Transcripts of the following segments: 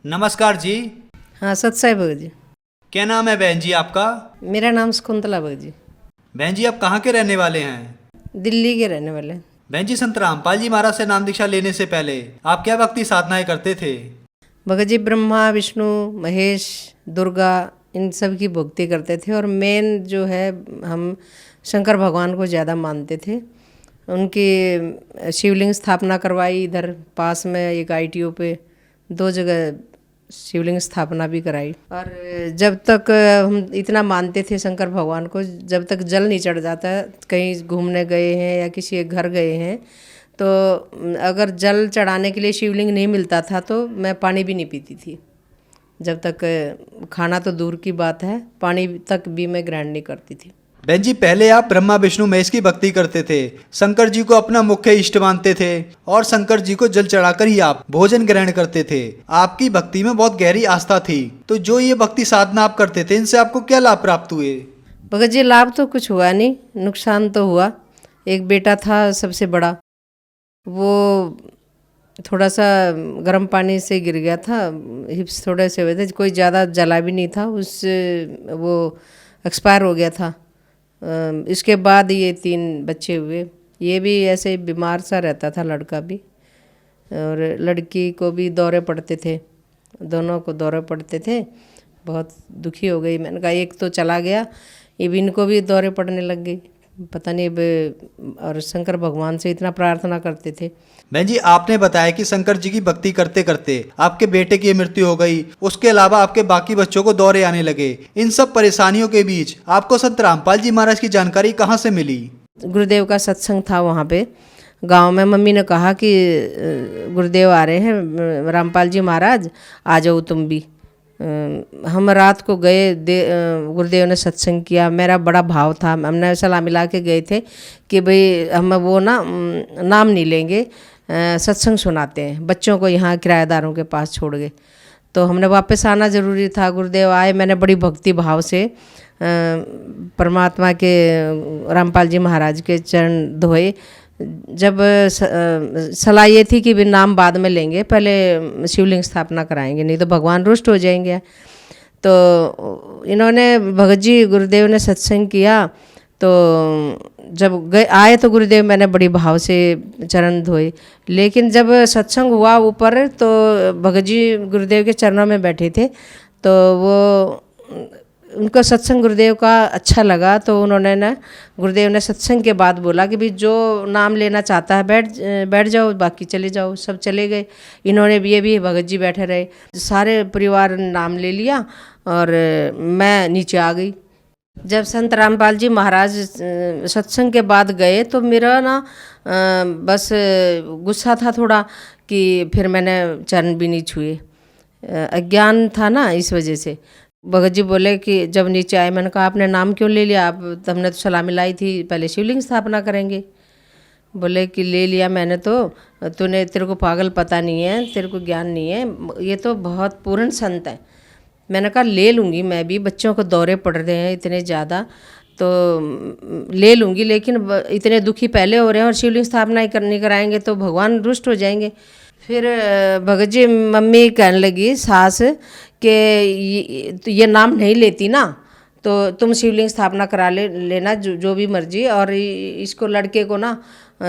नमस्कार जी। हाँ, सत्साई भगत जी। क्या नाम है बहन जी आपका? मेरा नाम शकुंतला भगत जी। बहन जी आप कहाँ के रहने वाले हैं? दिल्ली के रहने वाले हैं। बहन जी संत रामपाल जी महाराज से नाम दीक्षा लेने से पहले आप क्या भक्ति साधनाएं करते थे? भगत जी ब्रह्मा विष्णु महेश दुर्गा इन सब की भक्ति करते थे और मेन जो है हम शंकर भगवान को ज़्यादा मानते थे। उनकी शिवलिंग स्थापना करवाई इधर पास में एक आईटीओ पे 2 जगह शिवलिंग स्थापना भी कराई। और जब तक हम इतना मानते थे शंकर भगवान को, जब तक जल नहीं चढ़ जाता, कहीं घूमने गए हैं या किसी के घर गए हैं तो अगर जल चढ़ाने के लिए शिवलिंग नहीं मिलता था तो मैं पानी भी नहीं पीती थी। जब तक खाना तो दूर की बात है, पानी तक भी मैं ग्रहण नहीं करती थी। बहन जी पहले आप ब्रह्मा विष्णु महेश की भक्ति करते थे, शंकर जी को अपना मुख्य इष्ट मानते थे और शंकर जी को जल चढ़ाकर ही आप भोजन ग्रहण करते थे। आपकी भक्ति में बहुत गहरी आस्था थी। तो जो ये भक्ति साधना आप करते थे इनसे आपको क्या लाभ प्राप्त हुए? भगत जी लाभ तो कुछ हुआ नहीं, नुकसान तो हुआ। एक बेटा था सबसे बड़ा, वो थोड़ा सा गर्म पानी से गिर गया था, हिप्स थोड़े से हुए थे, कोई ज़्यादा जला भी नहीं था, उससे वो एक्सपायर हो गया था। इसके बाद ये 3 बच्चे हुए। ये भी ऐसे बीमार सा रहता था, लड़का भी और लड़की को भी दौरे पड़ते थे, दोनों को दौरे पड़ते थे। बहुत दुखी हो गई। मैंने कहा एक तो चला गया, अब इनको भी दौरे पड़ने लग गई, पता नहीं अब। और शंकर भगवान से इतना प्रार्थना करते थे। बहन जी आपने बताया कि शंकर जी की भक्ति करते करते आपके बेटे की मृत्यु हो गई, उसके अलावा आपके बाकी बच्चों को दौरे आने लगे। इन सब परेशानियों के बीच आपको संत रामपाल जी महाराज की जानकारी कहाँ से मिली? गुरुदेव का सत्संग था वहाँ पे गांव में। मम्मी ने कहा कि गुरुदेव आ रहे हैं, रामपाल जी महाराज आ जाओ तुम भी। हम रात को गए, गुरुदेव ने सत्संग किया। मेरा बड़ा भाव था, हमने सलाह मिला के गए थे कि भाई हम वो नाम नहीं लेंगे, सत्संग सुनाते हैं बच्चों को, यहाँ किराएदारों के पास छोड़ गए। तो हमने वापस आना ज़रूरी था। गुरुदेव आए, मैंने बड़ी भक्ति भाव से परमात्मा के रामपाल जी महाराज के चरण धोए। जब सलाह ये थी कि भी नाम बाद में लेंगे, पहले शिवलिंग स्थापना कराएंगे, नहीं तो भगवान रुष्ट हो जाएंगे। तो इन्होंने भगत जी गुरुदेव ने सत्संग किया। तो जब आए तो गुरुदेव मैंने बड़ी भाव से चरण धोए। लेकिन जब सत्संग हुआ ऊपर तो भगत जी गुरुदेव के चरणों में बैठे थे, तो वो उनको सत्संग गुरुदेव का अच्छा लगा। तो उन्होंने गुरुदेव ने सत्संग के बाद बोला कि भाई जो नाम लेना चाहता है बैठ जाओ, बाकी चले जाओ। सब चले गए। इन्होंने भी, ये भी भगत जी बैठे रहे। सारे परिवार ने नाम ले लिया और मैं नीचे आ गई। जब संत रामपाल जी महाराज सत्संग के बाद गए तो मेरा बस गुस्सा था थोड़ा कि फिर मैंने चरण भी नहीं छुए। अज्ञान था ना, इस वजह से। भगत जी बोले कि जब नीचे आए, मैंने कहा आपने नाम क्यों ले लिया? आप हमने तो सलाह मिलाई थी पहले शिवलिंग स्थापना करेंगे। बोले कि ले लिया मैंने तो, तेरे को पागल पता नहीं है, तेरे को ज्ञान नहीं है, ये तो बहुत पूर्ण संत है। मैंने कहा ले लूँगी, मैं भी बच्चों को दौरे पड़ रहे हैं इतने ज़्यादा, तो ले लूँगी, लेकिन इतने दुखी पहले हो रहे हैं और शिवलिंग स्थापना ही नहीं कराएंगे तो भगवान रुष्ट हो जाएंगे। फिर भगत जी मम्मी कहने लगी, सास, कि ये नाम नहीं लेती ना तो तुम शिवलिंग स्थापना करा लेना, जो भी मर्जी। और इसको लड़के को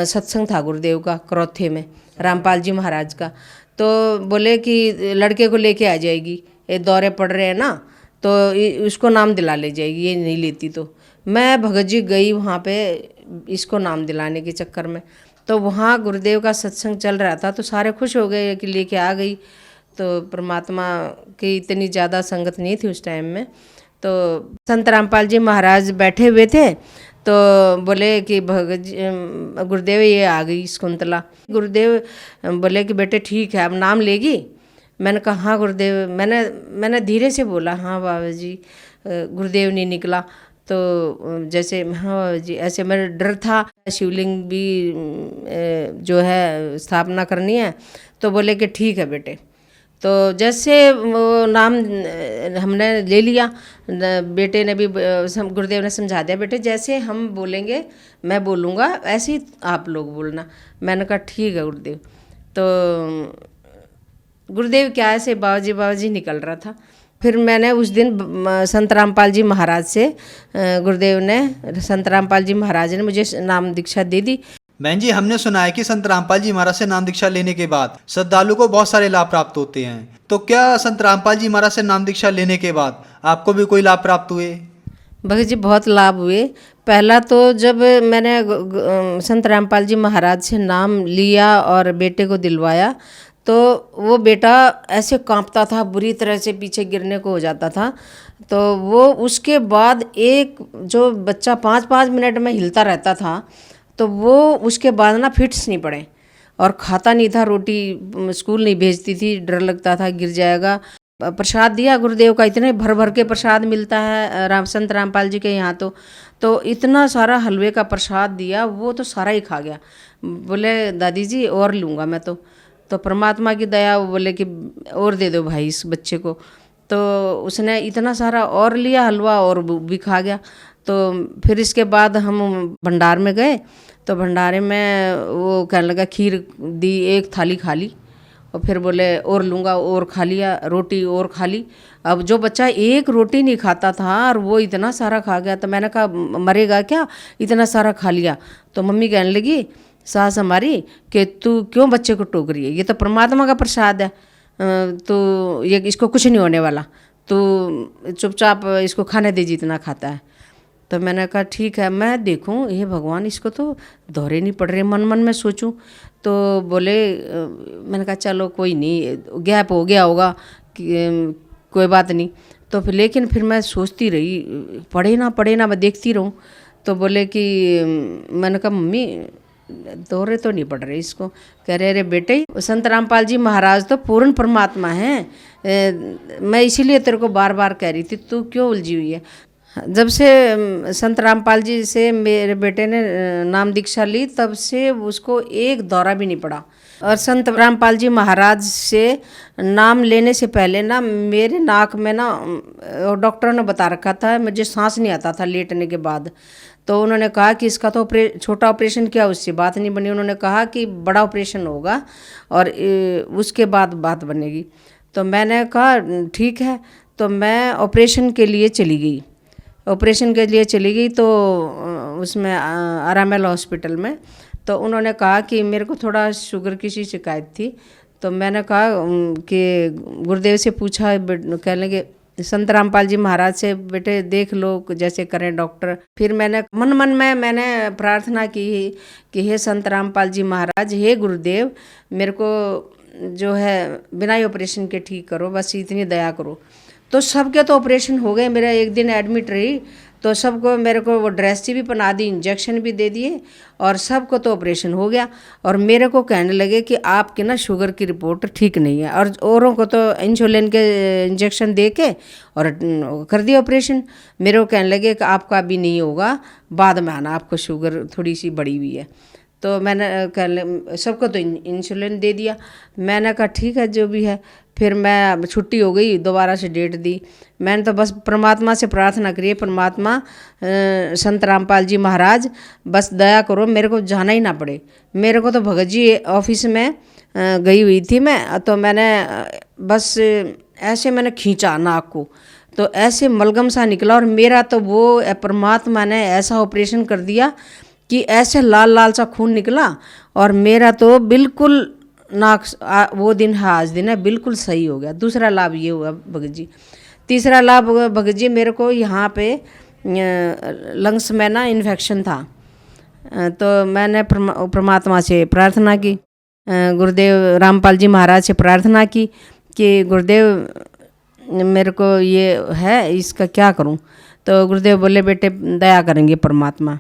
सत्संग था गुरुदेव का करौथे में, रामपाल जी महाराज का। तो बोले कि लड़के को लेके आ जाएगी, ये दौरे पड़ रहे हैं ना, तो उसको नाम दिला ले जाएगी, ये नहीं लेती तो। मैं भगत जी गई वहाँ पे इसको नाम दिलाने के चक्कर में। तो वहाँ गुरुदेव का सत्संग चल रहा था तो सारे खुश हो गए कि लेके आ गई। तो परमात्मा की इतनी ज़्यादा संगत नहीं थी उस टाइम में। तो संत रामपाल जी महाराज बैठे हुए थे तो बोले कि भगत जी गुरुदेव ये आ गई शकुंतला। गुरुदेव बोले कि बेटे ठीक है, अब नाम लेगी? मैंने कहा हाँ गुरुदेव। मैंने धीरे से बोला हाँ बाबा जी। गुरुदेव नहीं निकला तो जैसे हाँ बाबा जी, ऐसे मेरा डर था। शिवलिंग भी जो है स्थापना करनी है। तो बोले कि ठीक है बेटे। तो जैसे वो नाम हमने ले लिया, बेटे ने भी, गुरुदेव ने समझा दिया, बेटे जैसे हम बोलेंगे मैं बोलूँगा ऐसे ही आप लोग बोलना। मैंने कहा ठीक है गुरुदेव। तो गुरुदेव क्या ऐसे बाबाजी बाबाजी निकल रहा था। फिर मैंने उस दिन संत रामपाल जी महाराज से गुरुदेव ने, संत रामपाल जी महाराज ने मुझे नाम दीक्षा दे दी। बहन जी, हमने सुना है कि संत रामपाल जी महाराज से नाम दीक्षा लेने के बाद श्रद्धालु को बहुत सारे लाभ प्राप्त होते हैं। तो क्या संत रामपाल जी महाराज से नाम दीक्षा लेने के बाद आपको भी कोई लाभ प्राप्त हुए? भगत जी बहुत लाभ हुए। पहला तो जब मैंने संत रामपाल जी महाराज से नाम लिया और बेटे को दिलवाया, तो वो बेटा ऐसे कांपता था, बुरी तरह से पीछे गिरने को हो जाता था। तो वो उसके बाद एक जो बच्चा 5-5 मिनट में हिलता रहता था, तो वो उसके बाद ना फिट्स नहीं पड़े और खाता नहीं था, रोटी स्कूल नहीं भेजती थी, डर लगता था गिर जाएगा। प्रसाद दिया गुरुदेव का, इतने भर भर के प्रसाद मिलता है संत रामपाल जी के यहाँ। तो इतना सारा हलवे का प्रसाद दिया, वो तो सारा ही खा गया। बोले दादी जी और लूँगा मैं। तो परमात्मा की दया, वो बोले कि और दे दो भाई इस बच्चे को। तो उसने इतना सारा और लिया हलवा और भी खा गया। तो फिर इसके बाद हम भंडार में गए, तो भंडारे में वो कहने लगा, खीर दी, एक थाली खा ली और फिर बोले और लूँगा, और खा लिया, रोटी और खा ली। अब जो बच्चा एक रोटी नहीं खाता था और वो इतना सारा खा गया, तो मैंने कहा मरेगा क्या, इतना सारा खा लिया। तो मम्मी कहने लगी सास हमारी कि तू क्यों बच्चे को टोक रही है, ये तो परमात्मा का प्रसाद है, तो ये इसको कुछ नहीं होने वाला, तो चुपचाप इसको खाने दे जितना खाता है। तो मैंने कहा ठीक है, मैं देखूं ये भगवान, इसको तो दौरे नहीं पड़ रहे, मन मन में सोचूं। तो बोले, मैंने कहा चलो कोई नहीं, गैप हो गया होगा कि कोई बात नहीं। तो फिर लेकिन फिर मैं सोचती रही, पढ़े ना मैं देखती रहूं। तो बोले कि, मैंने कहा मम्मी दौरे तो नहीं पड़ रहे इसको। कह रहे अरे बेटे, संत रामपाल जी महाराज तो पूर्ण परमात्मा हैं, मैं इसीलिए तेरे को बार बार कह रही थी, तू क्यों उलझी हुई है। जब से संत रामपाल जी से मेरे बेटे ने नाम दीक्षा ली, तब से उसको एक दौरा भी नहीं पड़ा। और संत रामपाल जी महाराज से नाम लेने से पहले ना मेरे नाक में ना, डॉक्टरों ने बता रखा था, मुझे सांस नहीं आता था लेटने के बाद। तो उन्होंने कहा कि इसका तो छोटा ऑपरेशन किया, उससे बात नहीं बनी। उन्होंने कहा कि बड़ा ऑपरेशन होगा और उसके बाद बात बनेगी। तो मैंने कहा ठीक है। तो मैं ऑपरेशन के लिए चली गई। तो उसमें RML हॉस्पिटल में। तो उन्होंने कहा कि मेरे को थोड़ा शुगर की सी शिकायत थी। तो मैंने कहा कि गुरुदेव से पूछा, कहने लगे संत रामपाल जी महाराज से, बेटे देख लो जैसे करें डॉक्टर। फिर मैंने मन में मैंने प्रार्थना की कि हे संत रामपाल जी महाराज, हे गुरुदेव, मेरे को जो है बिना ही ऑपरेशन के ठीक करो, बस इतनी दया करो। तो सबके तो ऑपरेशन हो गए। मेरा एक दिन एडमिट रही, तो सबको मेरे को वो ड्रेस भी पहना दी, इंजेक्शन भी दे दिए और सबको तो ऑपरेशन हो गया। और मेरे को कहने लगे कि आपकी ना शुगर की रिपोर्ट ठीक नहीं है, और औरों को तो इंसुलिन के इंजेक्शन दे के और कर दिया ऑपरेशन। मेरे को कहने लगे कि आपका अभी नहीं होगा, बाद में आना, आपको शुगर थोड़ी सी बढ़ी हुई है। तो मैंने सबको तो इंसुलिन दे दिया। मैंने कहा ठीक है जो भी है। फिर मैं छुट्टी हो गई, दोबारा से डेट दी। मैंने तो बस परमात्मा से प्रार्थना करी, परमात्मा संत रामपाल जी महाराज बस दया करो, मेरे को जाना ही ना पड़े। मेरे को तो भगत जी ऑफिस में गई हुई थी मैं, तो मैंने बस ऐसे मैंने खींचा नाक को, तो ऐसे मलगम सा निकला। और मेरा तो वो परमात्मा ने ऐसा ऑपरेशन कर दिया कि ऐसे लाल लाल सा खून निकला, और मेरा तो बिल्कुल नाक, वो दिन है आज दिन है, बिल्कुल सही हो गया। दूसरा लाभ ये हुआ भगत जी। तीसरा लाभ भगत जी, मेरे को यहाँ पे लंग्स में ना इन्फेक्शन था। तो मैंने परमात्मा से प्रार्थना की, गुरुदेव रामपाल जी महाराज से प्रार्थना की कि गुरुदेव मेरे को ये है, इसका क्या करूं। तो गुरुदेव बोले बेटे दया करेंगे परमात्मा।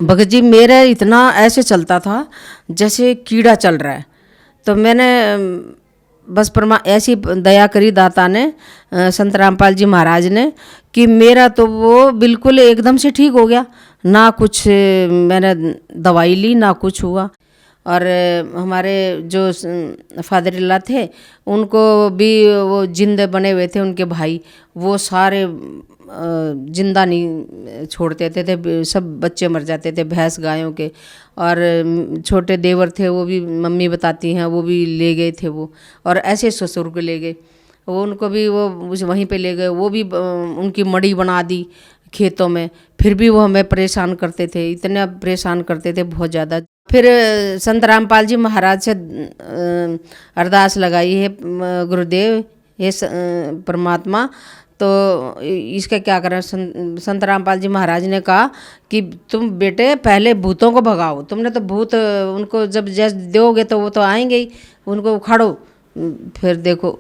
भगत जी मेरा इतना ऐसे चलता था जैसे कीड़ा चल रहा है। तो मैंने बस ऐसी दया करी दाता ने, संत रामपाल जी महाराज ने, कि मेरा तो वो बिल्कुल एकदम से ठीक हो गया। ना कुछ मैंने दवाई ली, ना कुछ हुआ। और हमारे जो फादर इल्ला थे, उनको भी वो जिंद बने हुए थे, उनके भाई, वो सारे जिंदा नहीं छोड़ते थे, सब बच्चे मर जाते थे भैंस गायों के। और छोटे देवर थे, वो भी मम्मी बताती हैं, वो भी ले गए थे वो। और ऐसे ससुर को ले गए, वो उनको भी वो वहीं पे ले गए, वो भी उनकी मड़ी बना दी खेतों में। फिर भी वो हमें परेशान करते थे, इतना परेशान करते थे बहुत ज़्यादा। फिर संत रामपाल जी महाराज से अरदास लगाई है, गुरुदेव हे परमात्मा, तो इसका क्या करें। संत रामपाल जी महाराज ने कहा कि तुम बेटे पहले भूतों को भगाओ, तुमने तो भूत उनको जब जैसे दोगे तो वो तो आएंगे ही, उनको उखाड़ो। फिर देखो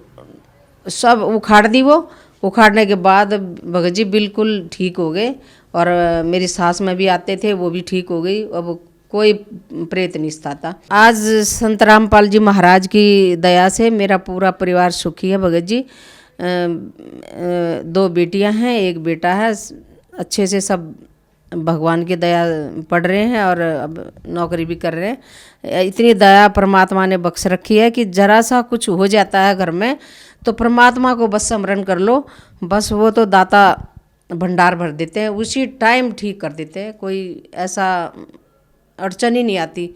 सब उखाड़ दी, वो उखाड़ने के बाद भगत जी बिल्कुल ठीक हो गए। और मेरी सास में भी आते थे, वो भी ठीक हो गई, अब कोई प्रेत नहीं था। आज संत रामपाल जी महाराज की दया से मेरा पूरा परिवार सुखी है भगत जी। 2 बेटियां हैं, 1 बेटा है, अच्छे से सब भगवान की दया पढ़ रहे हैं और अब नौकरी भी कर रहे हैं। इतनी दया परमात्मा ने बख्श रखी है कि जरा सा कुछ हो जाता है घर में तो परमात्मा को बस स्मरण कर लो, बस वो तो दाता भंडार भर देते हैं, उसी टाइम ठीक कर देते हैं। कोई ऐसा अड़चन ही नहीं आती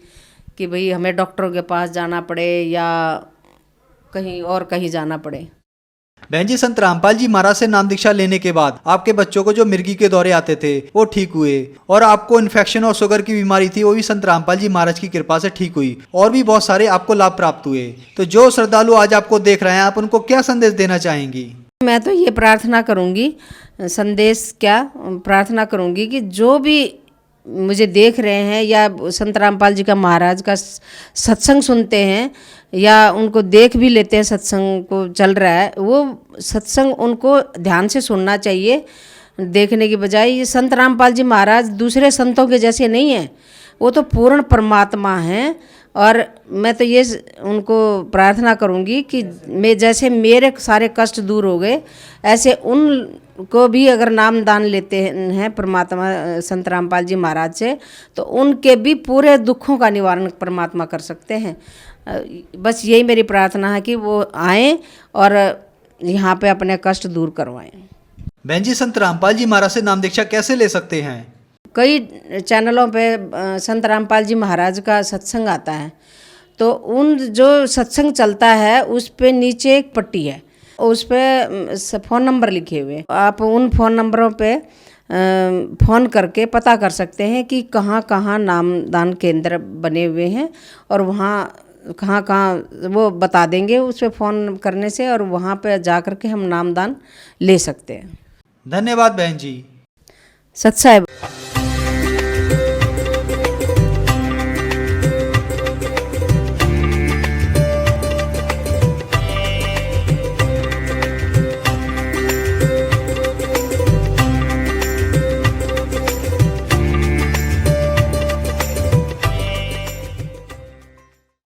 कि भाई हमें डॉक्टरों के पास जाना पड़े या कहीं और कहीं जाना पड़े। बहन जी, संत रामपाल जी महाराज से नाम दीक्षा लेने के बाद आपके बच्चों को जो मिर्गी के दौरे आते थे वो ठीक हुए, और आपको इन्फेक्शन और शुगर की बीमारी थी वो भी संत रामपाल जी महाराज की कृपा से ठीक हुई, और भी बहुत सारे आपको लाभ प्राप्त हुए। तो जो श्रद्धालु आज आपको देख रहे हैं, आप उनको क्या संदेश देना चाहेंगी? मैं तो ये प्रार्थना करूंगी, संदेश क्या प्रार्थना करूंगी कि जो भी मुझे देख रहे हैं या संत रामपाल जी का महाराज का सत्संग सुनते हैं या उनको देख भी लेते हैं, सत्संग को चल रहा है, वो सत्संग उनको ध्यान से सुनना चाहिए देखने की बजाय। ये संत रामपाल जी महाराज दूसरे संतों के जैसे नहीं हैं, वो तो पूर्ण परमात्मा हैं। और मैं तो ये उनको प्रार्थना करूंगी कि मैं जैसे मेरे सारे कष्ट दूर हो गए, ऐसे उनको भी अगर नाम दान लेते हैं परमात्मा संत रामपाल जी महाराज से, तो उनके भी पूरे दुखों का निवारण परमात्मा कर सकते हैं। बस यही मेरी प्रार्थना है कि वो आएँ और यहाँ पे अपने कष्ट दूर करवाएं। बहन जी, संत रामपाल जी महाराज से नाम दीक्षा कैसे ले सकते हैं? कई चैनलों पे संत रामपाल जी महाराज का सत्संग आता है, तो उन जो सत्संग चलता है उस पे नीचे एक पट्टी है, उस पे फ़ोन नंबर लिखे हुए, आप उन फ़ोन नंबरों पे फ़ोन करके पता कर सकते हैं कि कहाँ कहाँ नामदान केंद्र बने हुए हैं, और वहाँ कहाँ कहाँ वो बता देंगे उस पर फ़ोन करने से, और वहाँ पे जा कर के हम नामदान ले सकते हैं। धन्यवाद बहन जी। सत साहिब।